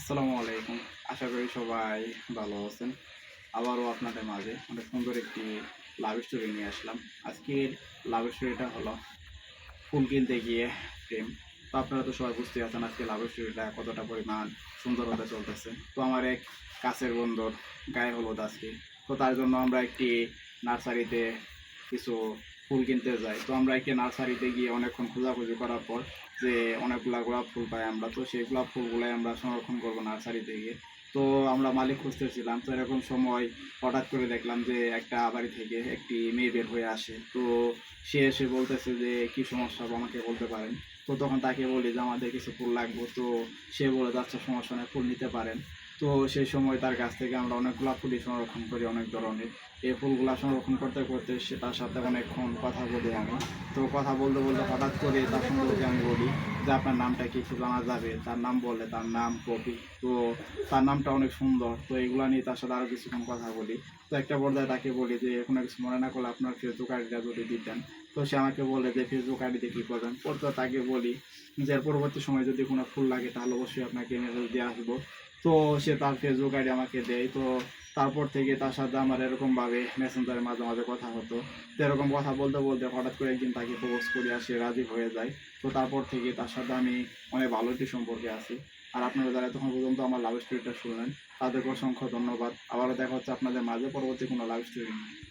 আসসালামু আলাইকুম। আশা করি সবাই ভালো আছেন। আবারও আপনাদের মাঝে অনেক সুন্দর একটি লাভ স্টোরি নিয়ে আসলাম। আজকের লাভ স্টোরিটা হলো ফুল কিনতে গিয়ে প্রেম। তো আপনারা তো সবাই বুঝতেই পারছেন আজকে লাভ স্টোরিটা কতটা পরিমাণ সুন্দর হতে চলতেছে। তো আমার এক কাছের বন্ধুর গায়ে হলুদ আজকে। তো তার জন্য আমরা একটি নার্সারিতে কিছু ফুল কিনতে যাই। তো আমরা একটি নার্সারিতে গিয়ে অনেকক্ষণ খোঁজাখুঁজি করার পর যে অনেকগুলা গোলাপ ফুল পাই আমরা, তো সেই গোলাপ ফুলগুলাই আমরা সংরক্ষণ করবো নার্সারিতে গিয়ে। তো আমরা মালিক খুঁজতেছিলাম, তো এরকম সময় হঠাৎ করে দেখলাম যে একটা বাড়ি থেকে একটি মেয়ে বের হয়ে আসে। তো সে এসে বলতেছে যে কি সমস্যা আমাকে বলতে পারেন। তো তখন তাকে বলি যে আমাদের কিছু ফুল লাগবে। তো সে বলে যাচ্ছে সমস্যা নেই, ফুল নিতে পারেন। তো সেই সময় তার কাছ থেকে আমরা অনেকগুলা ফুলই সংরক্ষণ করি, অনেক ধরনের। এই ফুলগুলা সংরক্ষণ করতে করতে সে তার সাথে অনেকক্ষণ কথা বলি আমি। তো কথা বলতে বলতে হঠাৎ করে তার সম্পর্কে আমি বলি যে আপনার নামটা কি একটু জানা যাবে। তার নাম বলে, তার নাম কবি। তো তার নামটা অনেক সুন্দর। তো এগুলা নিয়ে তার সাথে আরও কিছুক্ষণ কথা বলি। তো একটা পর্যায়ে তাকে বলি যে কোনো কিছু মনে না করলে আপনার ফেসবুক আইডিটা যদি দিতেন। তো সে আমাকে বলে যে ফেসবুক আইডিতে কী করবেন। পরে তাকে বলি যে এর পরবর্তী সময় যদি কোনো ফুল লাগে তাহলে অবশ্যই আপনাকে মেসেজ দিয়ে আসবো। তো সে তার ফেসবুক আইডি আমাকে দেয়। তো তারপর থেকে তার সাথে আমার এরকমভাবে মেসেঞ্জারে মাঝে মাঝে কথা হতো। তো এরকম কথা বলতে বলতে হঠাৎ করে একদিন তাকে প্রপোজ করি আর সে রাজি হয়ে যায়। তো তারপর থেকে তার সাথে আমি অনেক ভালো একটি সম্পর্কে আছি। আর আপনারা যারা তখন পর্যন্ত আমার লাভ স্টোরিটা শুনলেন তাদেরকে অসংখ্য ধন্যবাদ। আবারও দেখা হচ্ছে আপনাদের মাঝে পরবর্তী কোনো লাভ স্টোরি নিয়ে।